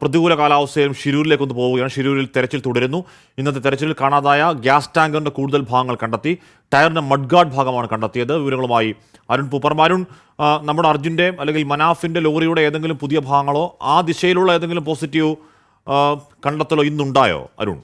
പ്രതികൂല കാലാവസ്ഥയും ഷിരൂരിലേക്ക് ഒന്ന് പോവുകയാണ്. ഷിരൂരിൽ തെരച്ചിൽ തുടരുന്നു. ഇന്നത്തെ തെരച്ചിലിൽ കാണാതായ ഗ്യാസ് ടാങ്കറിന്റെ കൂടുതൽ ഭാഗങ്ങൾ കണ്ടെത്തി. ടയറിന്റെ മഡ്ഗാർഡ് ഭാഗമാണ് കണ്ടെത്തിയത്. വിവരങ്ങളുമായി അരുൺ പൂപ്പർമ. അരുൺ, നമ്മുടെ അർജുൻ്റെ അല്ലെങ്കിൽ മനാഫിന്റെ ലോറിയുടെ ഏതെങ്കിലും പുതിയ ഭാഗങ്ങളോ ആ ദിശയിലുള്ള ഏതെങ്കിലും പോസിറ്റീവ് കണ്ടെത്തലോ ഇന്നുണ്ടായോ അരുൺ?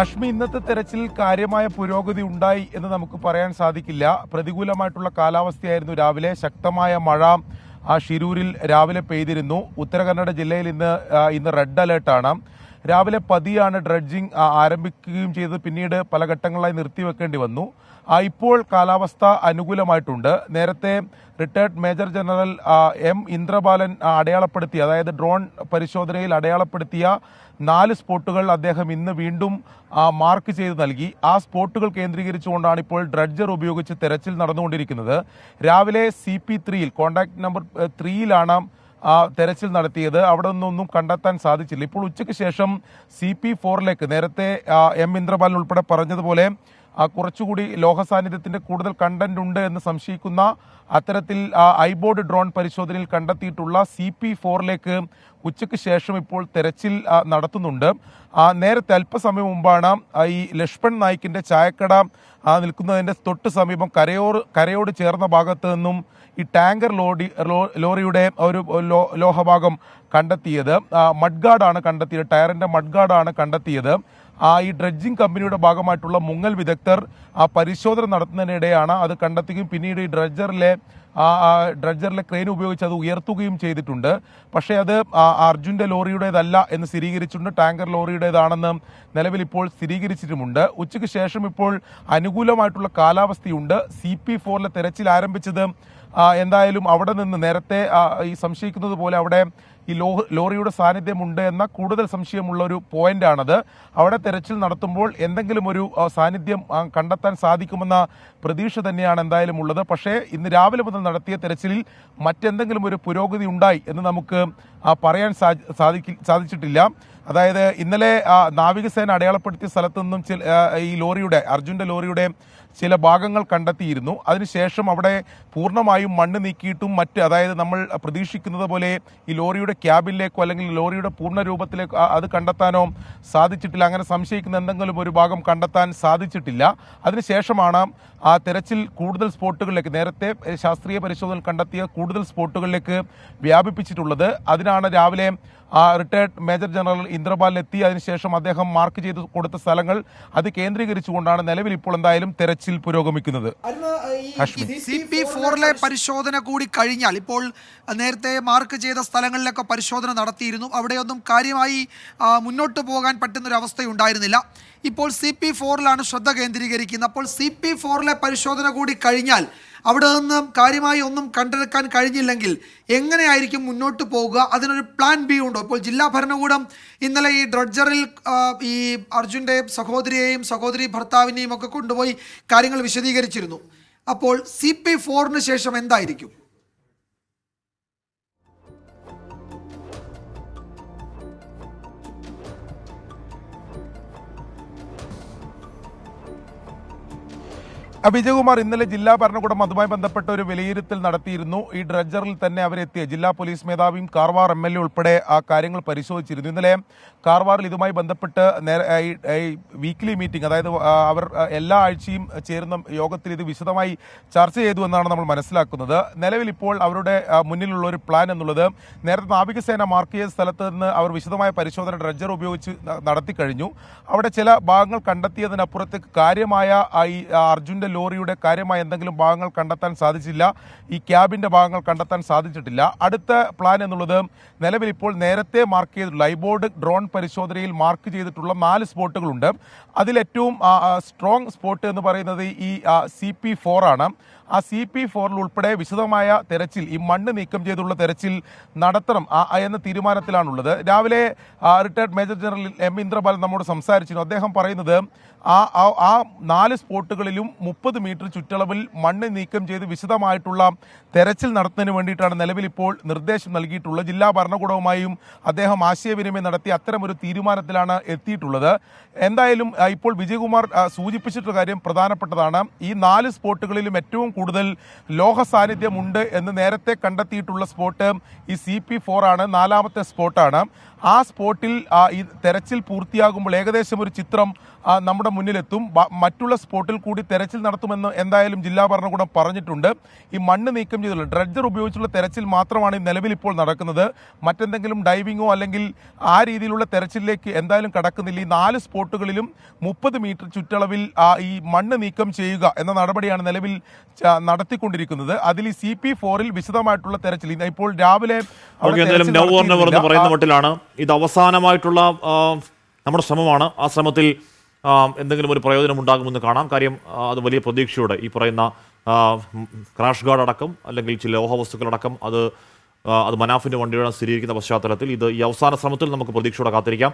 അഷ്മി, ഇന്നത്തെ തെരച്ചിലിൽ കാര്യമായ പുരോഗതി ഉണ്ടായി എന്ന് നമുക്ക് പറയാൻ സാധിക്കില്ല. പ്രതികൂലമായിട്ടുള്ള കാലാവസ്ഥയായിരുന്നു രാവിലെ. ശക്തമായ മഴ ഷിരൂരിൽ രാവിലെ പെയ്തിരുന്നു. ഉത്തര കന്നഡ ജില്ലയിൽ ഇന്ന് റെഡ് അലേർട്ടാണ്. രാവിലെ പതിയാണ് ഡ്രഡ്ജിംഗ് ആരംഭിക്കുകയും ചെയ്തത്. പിന്നീട് പല ഘട്ടങ്ങളായി നിർത്തിവെക്കേണ്ടി വന്നു. ഇപ്പോൾ കാലാവസ്ഥ അനുകൂലമായിട്ടുണ്ട്. നേരത്തെ retired major general M Indrabalan അടയാളപ്പെടുത്തിയ, അതായത് ഡ്രോൺ പരിശോധനയിൽ അടയാളപ്പെടുത്തിയ 4 സ്പോട്ടുകൾ അദ്ദേഹം ഇന്ന് വീണ്ടും മാർക്ക് ചെയ്ത് നൽകി. ആ സ്പോട്ടുകൾ കേന്ദ്രീകരിച്ചുകൊണ്ടാണ് ഇപ്പോൾ ഡ്രഡ്ജർ ഉപയോഗിച്ച് തെരച്ചിൽ നടന്നുകൊണ്ടിരിക്കുന്നത്. രാവിലെ CP3 കോൺടാക്ട് നമ്പർ 3 തെരച്ചിൽ നടത്തിയത്. അവിടെ നിന്നൊന്നും കണ്ടെത്താൻ സാധിച്ചില്ല. ഇപ്പോൾ ഉച്ചയ്ക്ക് ശേഷം CP4 നേരത്തെ എം ഇന്ദ്രബാലൻ ഉൾപ്പെടെ പറഞ്ഞതുപോലെ കുറച്ചുകൂടി ലോഹ സാന്നിധ്യത്തിന്റെ കൂടുതൽ കണ്ടന്റ് ഉണ്ട് എന്ന് സംശയിക്കുന്ന അത്തരത്തിൽ ഐബോർഡ് ഡ്രോൺ പരിശോധനയിൽ കണ്ടെത്തിയിട്ടുള്ള CP4 ഉച്ചയ്ക്ക് ശേഷം ഇപ്പോൾ തെരച്ചിൽ നടത്തുന്നുണ്ട്. നേരത്തെ അല്പസമയം മുമ്പാണ് ഈ ലക്ഷ്മൺ നായിക്കിന്റെ ചായക്കട നിൽക്കുന്നതിന്റെ തൊട്ട് സമീപം കരയോട് ചേർന്ന ഭാഗത്ത് നിന്നും ഈ ടാങ്കർ ലോറിയുടെ ഒരു ലോഹഭാഗം കണ്ടെത്തിയത്. മഡ്ഗാർഡാണ് കണ്ടെത്തിയത്. ടയറിന്റെ മഡ്ഗാർഡാണ് കണ്ടെത്തിയത്. ഈ ഡ്രഡ്ജിംഗ് കമ്പനിയുടെ ഭാഗമായിട്ടുള്ള മുങ്ങൽ വിദഗ്ധർ പരിശോധന നടത്തുന്നതിനിടെയാണ് അത് കണ്ടെത്തുകയും പിന്നീട് ഈ ഡ്രഡ്ജറിലെ ക്രെയിൻ ഉപയോഗിച്ച് അത് ഉയർത്തുകയും ചെയ്തിട്ടുണ്ട്. പക്ഷേ അത് അർജുന്റെ ലോറിയുടേതല്ല എന്ന് സ്ഥിരീകരിച്ചിട്ടുണ്ട്. ടാങ്കർ ലോറിയുടേതാണെന്ന് നിലവിൽ ഇപ്പോൾ സ്ഥിരീകരിച്ചിട്ടുമുണ്ട്. ഉച്ചയ്ക്ക് ശേഷം ഇപ്പോൾ അനുകൂലമായിട്ടുള്ള കാലാവസ്ഥയുണ്ട്. CP4 തെരച്ചിൽ ആരംഭിച്ചത് എന്തായാലും അവിടെ നിന്ന് നേരത്തെ ഈ സംശയിക്കുന്നത് പോലെ അവിടെ ഈ ലോറിയുടെ സാന്നിധ്യമുണ്ട് എന്ന കൂടുതൽ സംശയമുള്ള ഒരു പോയിന്റാണത്. അവിടെ തെരച്ചിൽ നടത്തുമ്പോൾ എന്തെങ്കിലും ഒരു സാന്നിധ്യം കണ്ടെത്താൻ സാധിക്കുമെന്ന പ്രതീക്ഷ തന്നെയാണ് എന്തായാലും ഉള്ളത്. പക്ഷേ ഇന്ന് രാവിലെ മുതൽ നടത്തിയ തെരച്ചിലിൽ മറ്റെന്തെങ്കിലും ഒരു പുരോഗതി ഉണ്ടായി എന്ന് നമുക്ക് പറയാൻ സാധിച്ചിട്ടില്ല. അതായത് ഇന്നലെ നാവികസേന അടയാളപ്പെടുത്തിയ സ്ഥലത്തു നിന്നും ഈ അർജുന്റെ ലോറിയുടെ ചില ഭാഗങ്ങൾ കണ്ടെത്തിയിരുന്നു. അതിനുശേഷം അവിടെ പൂർണ്ണമായും മണ്ണ് നീക്കിയിട്ടും അതായത് നമ്മൾ പ്രതീക്ഷിക്കുന്നത് പോലെ ഈ ലോറിയുടെ ക്യാബിനിലേക്കോ അല്ലെങ്കിൽ ലോറിയുടെ പൂർണ്ണ രൂപത്തിലേക്കോ അത് കണ്ടെത്താനോ സാധിച്ചിട്ടില്ല. അങ്ങനെ സംശയിക്കുന്ന എന്തെങ്കിലും ഒരു ഭാഗം കണ്ടെത്താൻ സാധിച്ചിട്ടില്ല. അതിനുശേഷമാണ് തെരച്ചിൽ കൂടുതൽ സ്പോട്ടുകളിലേക്ക്, നേരത്തെ ശാസ്ത്രീയ പരിശോധന കണ്ടെത്തിയ കൂടുതൽ സ്പോട്ടുകളിലേക്ക് വ്യാപിപ്പിച്ചിട്ടുള്ളത്. അതിനാണ് രാവിലെ റിട്ടയർഡ് മേജർ ജനറൽ ഇന്ദ്രബാൽ എത്തി. അതിനുശേഷം അദ്ദേഹം മാർക്ക് ചെയ്ത് കൊടുത്ത സ്ഥലങ്ങൾ അത് കേന്ദ്രീകരിച്ചുകൊണ്ടാണ് നിലവിൽ ഇപ്പോൾ എന്തായാലും തെരച്ചിൽ പുരോഗമിക്കുന്നത്. CP4 പരിശോധന കൂടി കഴിഞ്ഞാൽ, ഇപ്പോൾ നേരത്തെ മാർക്ക് ചെയ്ത സ്ഥലങ്ങളിലൊക്കെ പരിശോധന നടത്തിയിരുന്നു. അവിടെയൊന്നും കാര്യമായി മുന്നോട്ട് പോകാൻ പറ്റുന്നൊരു അവസ്ഥയുണ്ടായിരുന്നില്ല. ഇപ്പോൾ CP4 ശ്രദ്ധ കേന്ദ്രീകരിക്കുന്നത്. അപ്പോൾ CP4 പരിശോധന കൂടി കഴിഞ്ഞാൽ അവിടെ നിന്ന് കാര്യമായി ഒന്നും കണ്ടെടുക്കാൻ കഴിഞ്ഞില്ലെങ്കിൽ എങ്ങനെയായിരിക്കും മുന്നോട്ട് പോകുക? അതിനൊരു പ്ലാൻ ബി ഉണ്ടോ? ഇപ്പോൾ ജില്ലാ ഭരണകൂടം ഇന്നലെ ഈ ഡ്രഡ്ജറിൽ ഈ അർജുൻ്റെ സഹോദരിയെയും സഹോദരി ഭർത്താവിനെയും ഒക്കെ കൊണ്ടുപോയി കാര്യങ്ങൾ വിശദീകരിച്ചിരുന്നു. അപ്പോൾ CP4 ശേഷം എന്തായിരിക്കും? വിജയകുമാർ, ഇന്നലെ ജില്ലാ ഭരണകൂടം അതുമായി ബന്ധപ്പെട്ട ഒരു വിലയിരുത്തൽ നടത്തിയിരുന്നു. ഈ ഡ്രഡ്ജറിൽ തന്നെ അവരെത്തിയ ജില്ലാ പോലീസ് മേധാവിയും കാർവാർ MLA ഉൾപ്പെടെ ആ കാര്യങ്ങൾ പരിശോധിച്ചിരുന്നു. ഇന്നലെ കാർവാറിൽ ഇതുമായി ബന്ധപ്പെട്ട് വീക്ക്ലി മീറ്റിംഗ്, അതായത് അവർ എല്ലാ ആഴ്ചയും ചേരുന്ന യോഗത്തിൽ ഇത് വിശദമായി ചർച്ച ചെയ്തു എന്നാണ് നമ്മൾ മനസ്സിലാക്കുന്നത്. നിലവിൽ ഇപ്പോൾ അവരുടെ മുന്നിലുള്ള ഒരു പ്ലാൻ എന്നുള്ളത്, നേരത്തെ നാവികസേന മാർക്ക് ചെയ്ത സ്ഥലത്ത് നിന്ന് അവർ വിശദമായ പരിശോധന ഡ്രഡ്ജർ ഉപയോഗിച്ച് നടത്തി കഴിഞ്ഞു. അവിടെ ചില ഭാഗങ്ങൾ കണ്ടെത്തിയതിനപ്പുറത്തേക്ക് കാര്യമായ ഈ അർജുൻ്റെ ലോറിയുടെ കാര്യമായ എന്തെങ്കിലും ഭാഗങ്ങൾ കണ്ടെത്താൻ സാധിച്ചില്ല. ഈ ക്യാബിന്റെ ഭാഗങ്ങൾ കണ്ടെത്താൻ സാധിച്ചിട്ടില്ല. അടുത്ത പ്ലാൻ എന്നുള്ളത് നിലവിൽ ഇപ്പോൾ നേരത്തെ മാർക്ക് ചെയ്തിട്ടുള്ള ഐബോർഡ് ഡ്രോൺ പരിശോധനയിൽ മാർക്ക് ചെയ്തിട്ടുള്ള 4 സ്പോട്ടുകളുണ്ട്. അതിലേറ്റവും സ്ട്രോങ് സ്പോട്ട് എന്ന് പറയുന്നത് ഈ CP4 ആണ്. ആ CP4 ഉൾപ്പെടെ വിശദമായ തെരച്ചിൽ, ഈ മണ്ണ് നീക്കം ചെയ്തുള്ള തെരച്ചിൽ നടത്തണം എന്ന തീരുമാനത്തിലാണുള്ളത്. രാവിലെ retired major general M Indrabalan നമ്മോട് സംസാരിച്ചിരുന്നു. അദ്ദേഹം പറയുന്നത് ആ 4 സ്പോട്ടുകളിലും 30 മീറ്റർ ചുറ്റളവിൽ മണ്ണ് നീക്കം ചെയ്ത് വിശദമായിട്ടുള്ള തെരച്ചിൽ നടത്തുന്നതിന് വേണ്ടിയിട്ടാണ് നിലവിൽ ഇപ്പോൾ നിർദ്ദേശം നൽകിയിട്ടുള്ളത്. ജില്ലാ ഭരണകൂടവുമായും അദ്ദേഹം ആശയവിനിമയം നടത്തി അത്തരമൊരു തീരുമാനത്തിലാണ് എത്തിയിട്ടുള്ളത്. എന്തായാലും ഇപ്പോൾ വിജയകുമാർ സൂചിപ്പിച്ചിട്ടുള്ള കാര്യം പ്രധാനപ്പെട്ടതാണ്. ഈ 4 സ്പോട്ടുകളിലും ഏറ്റവും കൂടുതൽ ലോഹ സാന്നിധ്യമുണ്ട് എന്ന് നേരത്തെ കണ്ടെത്തിയിട്ടുള്ള സ്പോട്ട് ഈ CP4 ആണ്, 4ാമത്തെ സ്പോട്ടാണ്. ആ സ്പോട്ടിൽ ഈ തെരച്ചിൽ പൂർത്തിയാകുമ്പോൾ ഏകദേശം ഒരു ചിത്രം നമ്മുടെ മുന്നിലെത്തും. മറ്റുള്ള സ്പോട്ടിൽ കൂടി തെരച്ചിൽ നടത്തുമെന്ന് എന്തായാലും ജില്ലാ ഭരണകൂടം പറഞ്ഞിട്ടുണ്ട്. ഈ മണ്ണ് നീക്കം ചെയ്തുള്ള ഡ്രഡ്ജർ ഉപയോഗിച്ചുള്ള തെരച്ചിൽ മാത്രമാണ് നിലവിൽ ഇപ്പോൾ നടക്കുന്നത്. മറ്റെന്തെങ്കിലും ഡൈവിങ്ങോ അല്ലെങ്കിൽ ആ രീതിയിലുള്ള തെരച്ചിലിലേക്ക് എന്തായാലും കടക്കുന്നില്ല. ഈ 4 സ്പോട്ടുകളിലും 30 മീറ്റർ ചുറ്റളവിൽ ഈ മണ്ണ് നീക്കം ചെയ്യുക എന്ന നടപടിയാണ് നിലവിൽ നടത്തിക്കൊണ്ടിരിക്കുന്നത്. അതിൽ ഈ CP4-ൽ വിശദമായിട്ടുള്ള തെരച്ചിൽ ഇപ്പോൾ രാവിലെ പറയുന്ന മട്ടിലാണ് ഇത് അവസാനമായിട്ടുള്ള നമ്മുടെ ശ്രമമാണ്. ആ ശ്രമത്തിൽ എന്തെങ്കിലും ഒരു പ്രയോജനം ഉണ്ടാകുമെന്ന് കാണാം. കാര്യം അത് വലിയ പ്രതീക്ഷയോടെ ഈ പറയുന്ന ക്രാഷ് ഗാർഡ് അടക്കം അല്ലെങ്കിൽ ചില ലോഹവസ്തുക്കളടക്കം അത് മനാഫിന്റെ വണ്ടിയുടെ സ്ഥിരീകരിക്കുന്ന പശ്ചാത്തലത്തിൽ ഇത് ഈ അവസാന ശ്രമത്തിൽ നമുക്ക് പ്രതീക്ഷയോടെ കാത്തിരിക്കാം.